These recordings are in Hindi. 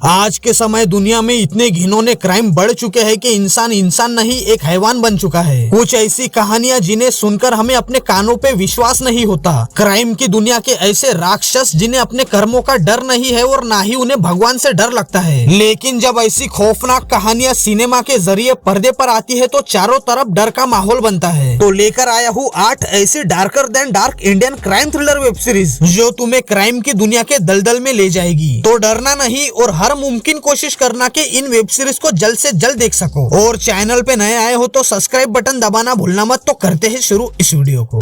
आज के समय दुनिया में इतने घिनौने क्राइम बढ़ चुके हैं कि इंसान नहीं एक हैवान बन चुका है। कुछ ऐसी कहानियां जिन्हें सुनकर हमें अपने कानों पे विश्वास नहीं होता। क्राइम की दुनिया के ऐसे राक्षस जिन्हें अपने कर्मों का डर नहीं है और ना ही उन्हें भगवान से डर लगता है। लेकिन जब ऐसी खौफनाक कहानियां सिनेमा के जरिए पर्दे पर आती है तो चारों तरफ डर का माहौल बनता है। तो लेकर आया हूँ 8 ऐसी darker then dark Indian crime thriller web series जो तुम्हें क्राइम की दुनिया के दलदल में ले जाएगी। तो डरना नहीं और हर मुमकिन कोशिश करना कि इन वेब सीरीज को जल्द से जल्द देख सको। और चैनल पे नए आए हो तो सब्सक्राइब बटन दबाना भूलना मत। तो करते हैं शुरू इस वीडियो को।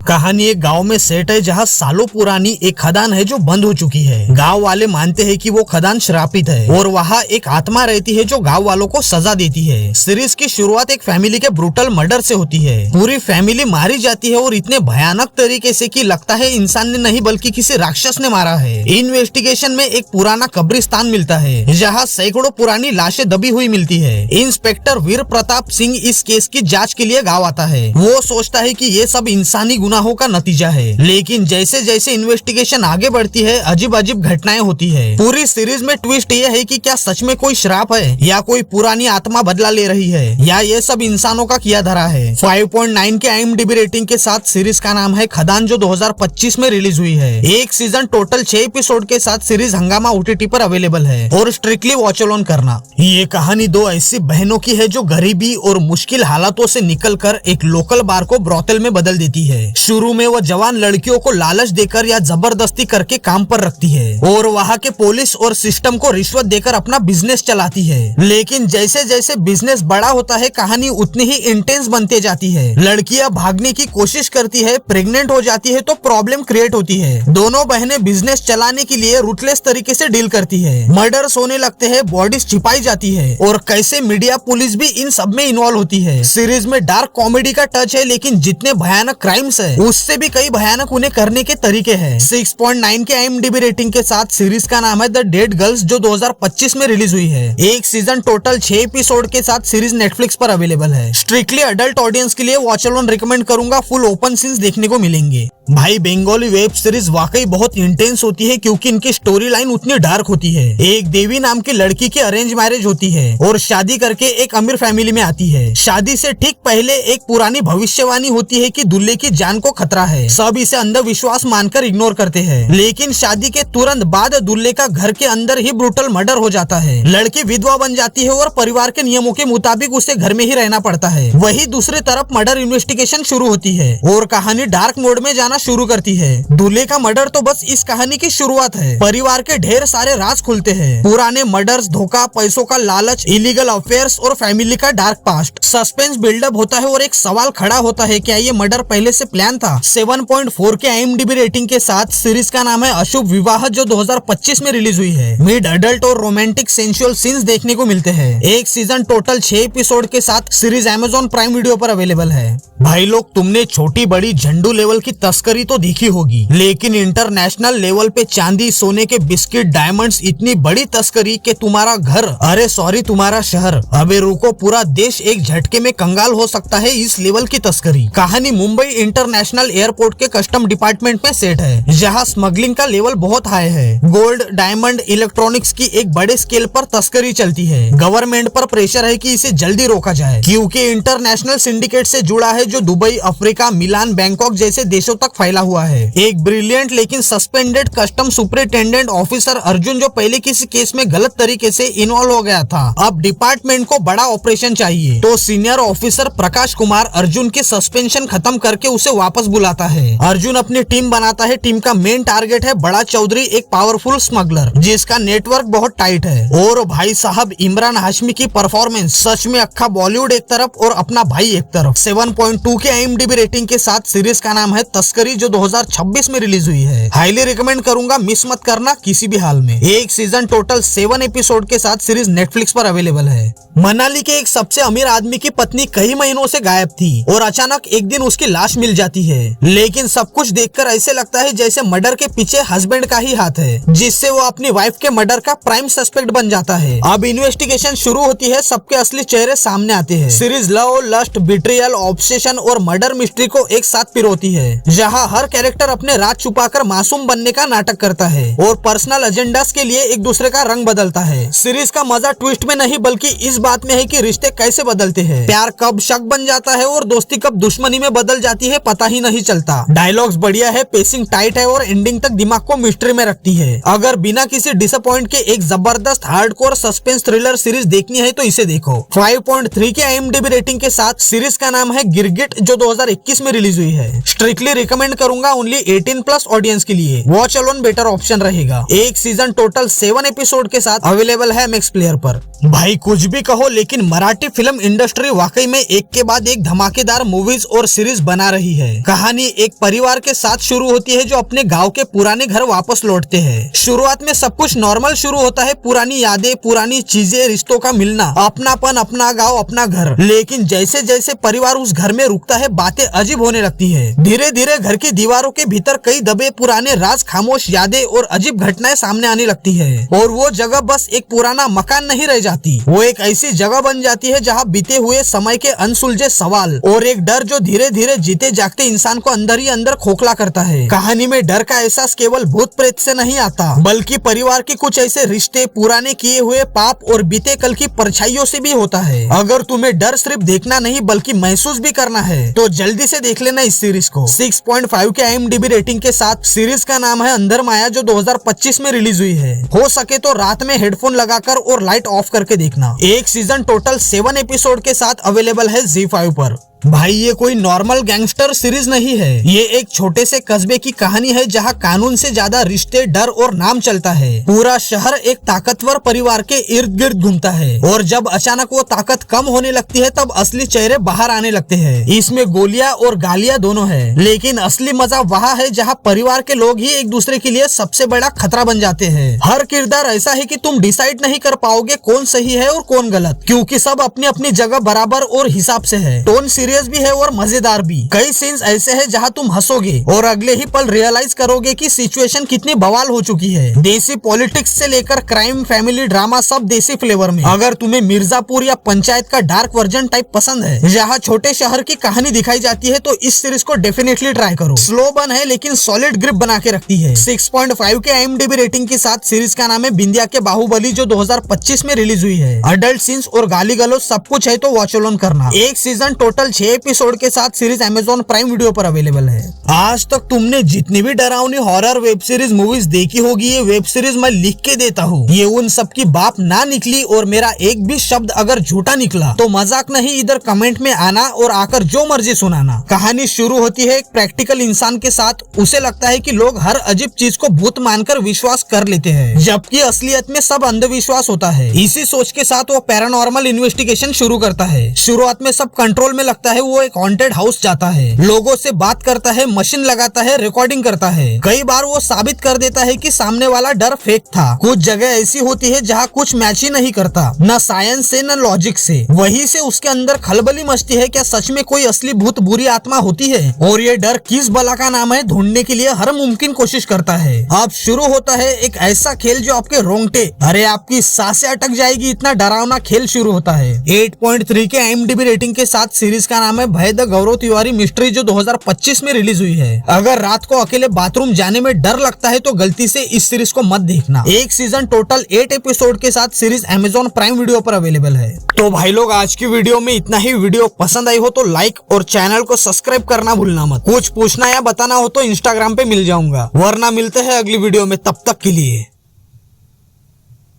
कहानी एक गांव में सेट है जहां सालों पुरानी एक खदान है जो बंद हो चुकी है। गांव वाले मानते हैं कि वो खदान श्रापित है और वहां एक आत्मा रहती है जो गांव वालों को सजा देती है। सीरीज की शुरुआत एक फैमिली के ब्रूटल मर्डर से होती है। पूरी फैमिली मारी जाती है और इतने भयानक तरीके से कि लगता है इंसान ने नहीं बल्कि किसी राक्षस ने मारा है। इन्वेस्टिगेशन में एक पुराना कब्रिस्तान मिलता है जहाँ सैकड़ों पुरानी लाशें दबी हुई मिलती है। इंस्पेक्टर वीर प्रताप सिंह इस केस की जाँच के लिए गाँव आता है। वो सोचता है कि ये सब इंसानी गुनाहों का नतीजा है। लेकिन जैसे जैसे इन्वेस्टिगेशन आगे बढ़ती है अजीब अजीब घटनाएं होती है। पूरी सीरीज में ट्विस्ट ये है कि क्या सच में कोई श्राप है या कोई पुरानी आत्मा बदला ले रही है या ये सब इंसानों का किया धरा है। 5.9 के IMDb रेटिंग के साथ सीरीज का नाम है खदान जो 2025 में रिलीज हुई है। एक सीजन टोटल 6 एपिसोड के साथ सीरीज हंगामा OTT पर अवेलेबल है और स्ट्रिक्टली वॉच ऑन करना। ये कहानी 2 ऐसी बहनों की है जो गरीबी और मुश्किल हालातों से निकलकर एक लोकल बार को ब्रोथल में बदल देती है। शुरू में वो जवान लड़कियों को लालच देकर या जबरदस्ती करके काम पर रखती है और वहाँ के पुलिस और सिस्टम को रिश्वत देकर अपना बिजनेस चलाती है। लेकिन जैसे जैसे बिजनेस बड़ा होता है कहानी उतनी ही इंटेंस बनते जाती है। लड़कियां भागने की कोशिश करती है, प्रेग्नेंट हो जाती है तो प्रॉब्लम क्रिएट होती है। दोनों बहनें बिजनेस चलाने के लिए रूटलेस तरीके से डील करती है। मर्डर्स होने लगते हैं, बॉडीज छिपाई जाती है और कैसे मीडिया पुलिस भी इन सब में इन्वॉल्व होती है। सीरीज में डार्क कॉमेडी का टच है लेकिन जितने भयानक क्राइम्स है उससे भी कई भयानक उन्हें करने के तरीके हैं। 6.9 के IMDb रेटिंग के साथ सीरीज का नाम है द डेड गर्ल्स जो 2025 में रिलीज हुई है। एक सीजन टोटल 6 एपिसोड के साथ सीरीज नेटफ्लिक्स पर अवेलेबल है। स्ट्रिक्टली अडल्ट ऑडियंस के लिए वॉच ऑन रिकमेंड करूंगा। फुल ओपन सीन्स देखने को मिलेंगे। भाई बंगाली वेब सीरीज वाकई बहुत इंटेंस होती है क्योंकि इनकी स्टोरी लाइन उतनी डार्क होती है। एक देवी नाम की लड़की की अरेंज मैरिज होती है और शादी करके एक अमीर फैमिली में आती है। शादी से ठीक पहले एक पुरानी भविष्यवाणी होती है कि दूल्हे की जान को खतरा है। सब इसे अंधविश्वास मानकर इग्नोर करते हैं। लेकिन शादी के तुरंत बाद दूल्हे का घर के अंदर ही ब्रूटल मर्डर हो जाता है। लड़की विधवा बन जाती है और परिवार के नियमों के मुताबिक उसे घर में ही रहना पड़ता है। वही दूसरी तरफ मर्डर इन्वेस्टिगेशन शुरू होती है और कहानी डार्क मोड में जाना शुरू करती है। दूल्हे का मर्डर तो बस इस कहानी की शुरुआत है। परिवार के ढेर सारे राज खुलते हैं। पुराने मर्डर्स, धोखा, पैसों का लालच, इलीगल अफेयर्स और फैमिली का डार्क पास्ट। सस्पेंस बिल्डअप होता है और एक सवाल खड़ा होता है, क्या ये मर्डर पहले से प्लान था। 7.4 के IMDb रेटिंग के साथ सीरीज का नाम है अशुभ विवाह जो 2025 में रिलीज हुई है। मिड अडल्ट और रोमांटिक सेंसुअल सीन्स देखने को मिलते हैं। एक सीजन टोटल 6 एपिसोड के साथ सीरीज Amazon प्राइम वीडियो पर अवेलेबल है। भाई लोग तुमने छोटी बड़ी झंडू लेवल की तस्करी तो देखी होगी लेकिन इंटरनेशनल लेवल पे चांदी, सोने के बिस्किट, डायमंड्स, इतनी बड़ी तस्करी कि तुम्हारा घर, अरे सॉरी तुम्हारा शहर, अबे रुको, पूरा देश एक झटके में कंगाल हो सकता है इस लेवल की तस्करी। कहानी मुंबई इंटरनेशनल एयरपोर्ट के कस्टम डिपार्टमेंट में सेट है जहां स्मगलिंग का लेवल बहुत हाई है। गोल्ड, डायमंड, इलेक्ट्रॉनिक्स की एक बड़े स्केल पर तस्करी चलती है। गवर्नमेंट पर प्रेशर है कि इसे जल्दी रोका जाए क्योंकि इंटरनेशनल सिंडिकेट से जुड़ा है जो दुबई, अफ्रीका, मिलान, बैंकॉक जैसे देशों तक फैला हुआ है। एक ब्रिलियंट लेकिन suspended custom superintendent officer Arjun जो पहले किसी केस में गलत तरीके से इन्वॉल्व हो गया था, अब डिपार्टमेंट को बड़ा ऑपरेशन चाहिए तो सीनियर ऑफिसर प्रकाश कुमार अर्जुन की सस्पेंशन खत्म करके उसे वापस बुलाता है। अर्जुन अपनी टीम बनाता है। टीम का मेन टारगेट है बड़ा चौधरी, एक पावरफुल स्मगलर जिसका नेटवर्क बहुत टाइट है। और भाई साहब इमरान हाशमी की परफॉर्मेंस सच में अक्खा बॉलीवुड एक तरफ और अपना भाई एक तरफ। 7.2 के IMDb रेटिंग के साथ सीरीज का नाम है तस्करी जो 2026 में रिलीज हुई है। हाईली रिकमेंड करूंगा, मिस मत करना किसी भी हाल में। एक सीजन टोटल 7 एपिसोड के साथ सीरीज नेटफ्लिक्स पर अवेलेबल है। मनाली के एक सबसे अमीर आदमी की पत्नी कई महीनों से गायब थी और अचानक एक दिन उसकी लाश मिल जाती जाती है, लेकिन सब कुछ देखकर ऐसे लगता है जैसे मर्डर के पीछे हस्बैंड का ही हाथ है, जिससे वो अपनी वाइफ के मर्डर का प्राइम सस्पेक्ट बन जाता है। अब इन्वेस्टिगेशन शुरू होती है, सबके असली चेहरे सामने आते हैं। Series love, lust, betrayal, obsession और मर्डर मिस्ट्री को एक साथ पिरोती है, जहाँ हर कैरेक्टर अपने राज छुपाकर मासूम बनने का नाटक करता है और पर्सनल एजेंडास के लिए एक दूसरे का रंग बदलता है। सीरीज का मजा ट्विस्ट में नहीं बल्कि इस बात में है कि रिश्ते कैसे बदलते हैं, प्यार कब शक बन जाता है और दोस्ती कब दुश्मनी में बदल जाती है, पता ही नहीं चलता। डायलॉग्स बढ़िया है, पेसिंग टाइट है और एंडिंग तक दिमाग को मिस्ट्री में रखती है। अगर बिना किसी डिसअपॉइंट के एक जबरदस्त हार्डकोर सस्पेंस थ्रिलर सीरीज देखनी है तो इसे देखो। 5.3 के IMDb रेटिंग के साथ सीरीज का नाम है गिरगिट, जो 2021 में रिलीज हुई है। स्ट्रिक्टली रिकमेंड करूंगा ओनली 18+ ऑडियंस के लिए। वॉच अलोन बेटर ऑप्शन रहेगा। एक सीजन टोटल 7 एपिसोड के साथ अवेलेबल है मैक्स प्लेयर पर। भाई कुछ भी कहो, लेकिन मराठी फिल्म इंडस्ट्री वाकई में एक के बाद एक धमाकेदार मूवीज और सीरीज बना रही है। कहानी एक परिवार के साथ शुरू होती है जो अपने गांव के पुराने घर वापस लौटते हैं। शुरुआत में सब कुछ नॉर्मल शुरू होता है, पुरानी यादें, पुरानी चीजें, रिश्तों का मिलना, अपनापन, अपना गांव, अपना घर। लेकिन जैसे जैसे परिवार उस घर में रुकता है, बातें अजीब होने लगती है। धीरे धीरे घर की दीवारों के भीतर कई दबे पुराने राज, खामोश यादें और अजीब घटनाएं सामने आने लगती है। और वो जगह बस एक पुराना मकान नहीं रह जाती, वो एक ऐसी जगह बन जाती है जहाँ बीते हुए समय के अनसुलझे सवाल और एक डर जो धीरे धीरे जीते जागते इंसान को अंदर ही अंदर खोखला करता है। कहानी में डर का एहसास केवल भूत प्रेत से नहीं आता, बल्कि परिवार के कुछ ऐसे रिश्ते, पुराने किए हुए पाप और बीते कल की परछाइयों से भी होता है। अगर तुम्हें डर सिर्फ देखना नहीं बल्कि महसूस भी करना है तो जल्दी से देख लेना इस सीरीज को। 6.5 के IMDb रेटिंग के साथ सीरीज का नाम है अंधर माया, जो 2025 में रिलीज हुई है। हो सके तो रात में हेडफोन लगाकर और लाइट ऑफ करके देखना। एक सीजन टोटल 7 एपिसोड के साथ अवेलेबल है ZEE5 पर। भाई ये कोई नॉर्मल गैंगस्टर सीरीज नहीं है, ये एक छोटे से कस्बे की कहानी है जहाँ कानून से ज्यादा रिश्ते, डर और नाम चलता है। पूरा शहर एक ताकतवर परिवार के इर्द गिर्द घूमता है और जब अचानक वो ताकत कम होने लगती है तब असली चेहरे बाहर आने लगते हैं। इसमें गोलियां और गालियां दोनों है, लेकिन असली मजा वहाँ है जहाँ परिवार के लोग ही एक दूसरे के लिए सबसे बड़ा खतरा बन जाते हैं। हर किरदार ऐसा है कि तुम डिसाइड नहीं कर पाओगे कौन सही है और कौन गलत, क्योंकि सब अपनी अपनी जगह बराबर और हिसाब से है। टोन सीरियस भी है और मजेदार भी। कई सीन्स ऐसे हैं जहां तुम हंसोगे और अगले ही पल रियलाइज करोगे कि सिचुएशन कितनी बवाल हो चुकी है। देसी पॉलिटिक्स से लेकर क्राइम, फैमिली ड्रामा, सब देसी फ्लेवर में। अगर तुम्हें मिर्जापुर या पंचायत का डार्क वर्जन टाइप पसंद है जहाँ छोटे शहर की कहानी दिखाई जाती है तो इस सीरीज को डेफिनेटली ट्राई करो। स्लो बन है लेकिन सॉलिड ग्रिप बना के रखती है। 6.5 के IMDb रेटिंग के साथ सीरीज का नाम है बिंदिया के बाहुबली, जो 2025 में रिलीज हुई है। अडल्ट सीन्स और गाली गलौज सब कुछ है तो वॉच अलोन करना। एक सीजन टोटल 6 एपिसोड के साथ सीरीज Amazon प्राइम वीडियो पर अवेलेबल है। आज तक तुमने जितनी भी डरावनी हॉरर वेब सीरीज मूवीज देखी होगी, ये वेब सीरीज मैं लिख के देता हूँ। ये उन सब की बाप ना निकली और मेरा एक भी शब्द अगर झूठा निकला तो मजाक नहीं, इधर कमेंट में आना और आकर जो मर्जी सुनाना। कहानी शुरू होती है एक प्रैक्टिकल इंसान के साथ। उसे लगता है कि लोग हर अजीब चीज को भूत मानकर विश्वास कर लेते हैं, जबकि असलियत में सब अंधविश्वास होता है। इसी सोच के साथ वो पैरानॉर्मल इन्वेस्टिगेशन शुरू करता है। शुरुआत में सब कंट्रोल में लगता है। वो एक हॉन्टेड हाउस जाता है, लोगों से बात करता है, मशीन लगाता है, रिकॉर्डिंग करता है। कई बार वो साबित कर देता है कि सामने वाला डर फेक था। कुछ जगह ऐसी होती है जहाँ कुछ मैच ही नहीं करता, न साइंस से न लॉजिक से। वहीं से उसके अंदर खलबली मचती है, क्या सच में कोई असली भूत, बुरी आत्मा होती है? और ये डर किस बला का नाम है, ढूंढने के लिए हर मुमकिन कोशिश करता है। अब शुरू होता है एक ऐसा खेल जो आपके रोंगटे, अरे आपकी सांसें अटक जाएगी, इतना डरावना खेल शुरू होता है। 8.3 के IMDb रेटिंग के साथ सीरीज का नाम है भय द गौरव तिवारी मिस्ट्री, जो 2025 में रिलीज हुई है। अगर रात को अकेले बाथरूम जाने में डर लगता है तो गलती से इस सीरीज को मत देखना। एक सीजन टोटल 8 एपिसोड के साथ सीरीज Amazon प्राइम वीडियो पर अवेलेबल है। तो भाई लोग आज की वीडियो में इतना ही। वीडियो पसंद आई हो तो लाइक और चैनल को सब्सक्राइब करना भूलना मत। कुछ पूछना या बताना हो तो इंस्टाग्राम पे मिल जाऊंगा, वरना मिलते हैं अगली वीडियो में। तब तक के लिए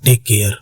टेक केयर।